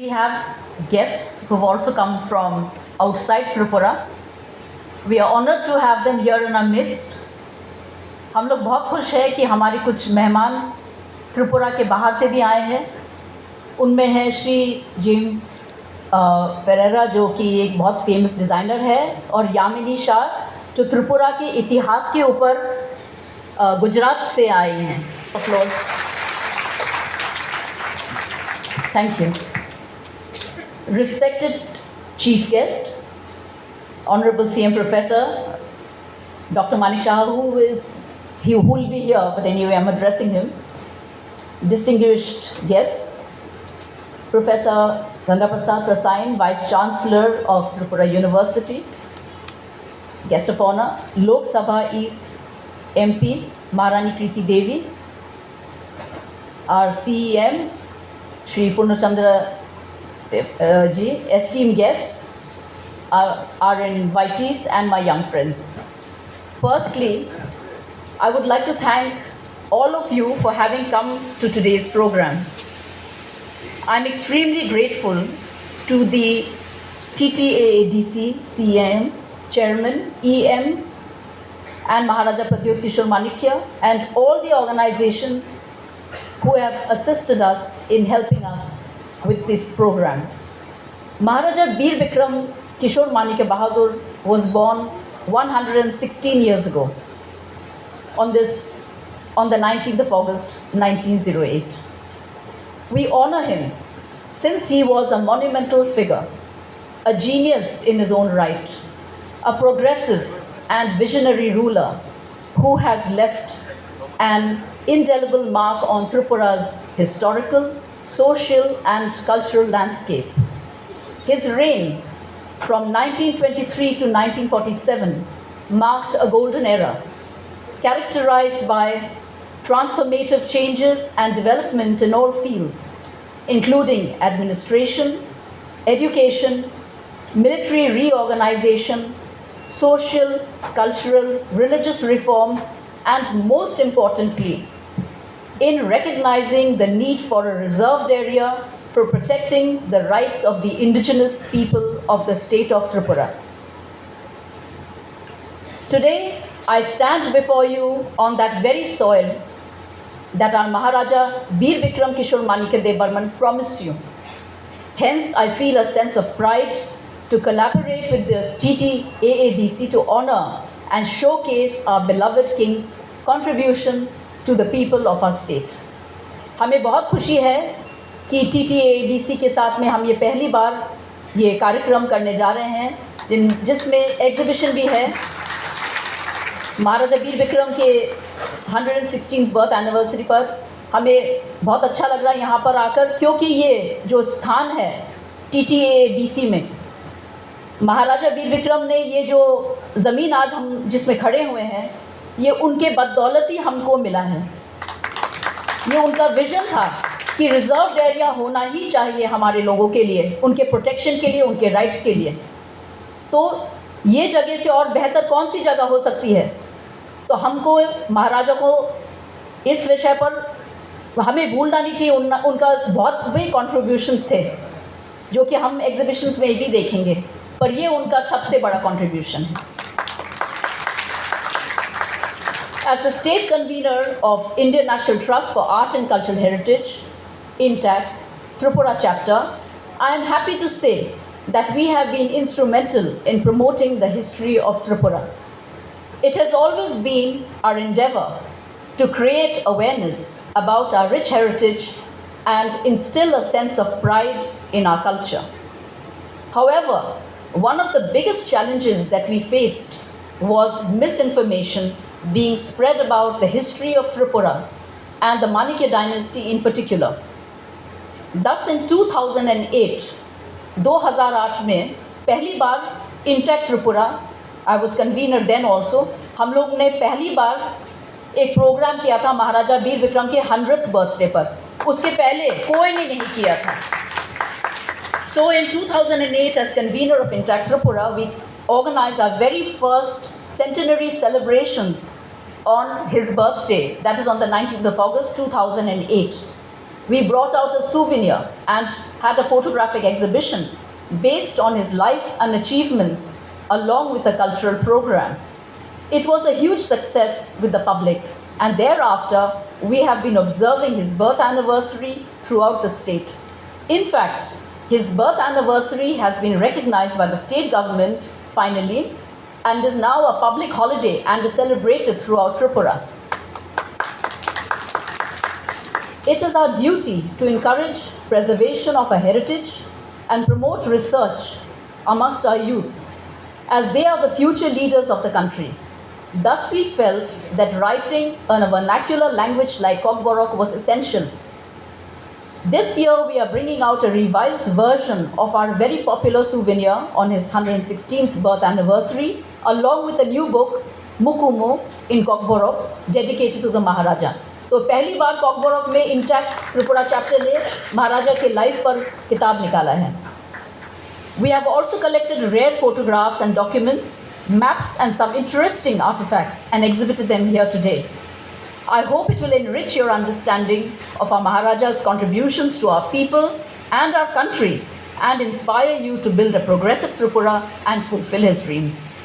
We have guests who've also come from outside Tripura. We are honored to have them here in our midst. हम लोग बहुत खुश हैं कि हमारे कुछ मेहमान त्रिपुरा के बाहर से भी आए हैं. उनमें है श्री जेम्स पेरेरा जो कि एक बहुत फेमस डिज़ाइनर है, और यामिनी शाह जो त्रिपुरा के इतिहास के ऊपर गुजरात से आए हैं. Thank you. Respected Chief Guest, Honorable CM Professor Dr. Manik Shah, who will be here, but anyway I'm addressing him. Distinguished guests, Professor Ganga Prasad Prasayan, Vice Chancellor of Tripura University. Guest of honor, Lok Sabha East MP Maharani Kriti Devi. Our CEM, Shri Purnachandra ji, esteemed guests, our invitees and my young friends. Firstly, I would like to thank all of you for having come to today's program. I'm extremely grateful to the TTAADC CM, Chairman, EMs, and Maharaja Pradyut Kishore Manikya, and all the organizations who have assisted us in helping us with this program. Maharaja Bir Bikram Kishore Manikya Bahadur was born 116 years ago on the 19th of August 1908. We honor him since he was a monumental figure, a genius in his own right, a progressive and visionary ruler who has left an indelible mark on Tripura's historical, social and cultural landscape. His reign from 1923 to 1947 marked a golden era, characterized by transformative changes and development in all fields, including administration, education, military reorganization, social, cultural, religious reforms, and most importantly, in recognizing the need for a reserved area for protecting the rights of the indigenous people of the state of Tripura. Today, I stand before you on that very soil that our Maharaja Bir Bikram Kishore Manikya Dev Burman promised you. Hence, I feel a sense of pride to collaborate with the TTAADC to honor and showcase our beloved king's contribution to the people of our state. हमें बहुत खुशी है कि TTAADC के साथ में हम ये पहली बार ये कार्यक्रम करने जा रहे हैं, जिसमें एग्जीबिशन भी है महाराजा वीर विक्रम के 116th बर्थ एनिवर्सरी पर. हमें बहुत अच्छा लग रहा है यहाँ पर आकर, क्योंकि ये जो स्थान है TTAADC में महाराजा वीर विक्रम ने ये जो ज़मीन आज हम जिसमें खड़े हुए हैं, ये उनके बदौलत ही हमको मिला है. ये उनका विजन था कि रिजर्व्ड एरिया होना ही चाहिए हमारे लोगों के लिए, उनके प्रोटेक्शन के लिए, उनके राइट्स के लिए. तो ये जगह से और बेहतर कौन सी जगह हो सकती है. तो हमको महाराजा को इस विषय पर हमें भूलना नहीं चाहिए. उनका बहुत बड़े कॉन्ट्रीब्यूशंस थे जो कि हम एग्जीबिशंस में भी देखेंगे, पर ये उनका सबसे बड़ा कॉन्ट्रीब्यूशन है. As the state convener of Indian National Trust for Art and Cultural Heritage, INTAC, Tripura chapter, I am happy to say that we have been instrumental in promoting the history of Tripura. It has always been our endeavor to create awareness about our rich heritage and instill a sense of pride in our culture. However, one of the biggest challenges that we faced was misinformation being spread about the history of Tripura and the Manikya dynasty in particular. Thus in 2008 में पहली बार INTACH Tripura, I was convener then also, हम लोग ने पहली बार एक programme किया था महाराजा वीर विक्रम के 100th बर्थडे पर. उसके पहले कोई ने नहीं किया था. So in 2008 as convener of Intact Tripura, we organized our very first centenary celebrations on his birthday, that is on the 19th of August 2008. We brought out a souvenir, and had a photographic exhibition based on his life and achievements along with a cultural program. It was a huge success with the public, and thereafter we have been observing his birth anniversary throughout the state. In fact, his birth anniversary has been recognized by the state government finally and is now a public holiday and is celebrated throughout Tripura. It is our duty to encourage preservation of our heritage and promote research amongst our youth, as they are the future leaders of the country. Thus, we felt that writing in a vernacular language like Kokborok was essential. This year, we are bringing out a revised version of our very popular souvenir on his 116th birth anniversary, along with a new book, Mukumu, in Kokborok, dedicated to the Maharaja. तो पहली बार कॉकबोरोक में intact Tripura chapter ने महाराजा के life पर किताब निकाला है. We have also collected rare photographs and documents, maps and some interesting artifacts and exhibited them here today. I hope it will enrich your understanding of our Maharaja's contributions to our people and our country and inspire you to build a progressive Tripura and fulfill his dreams.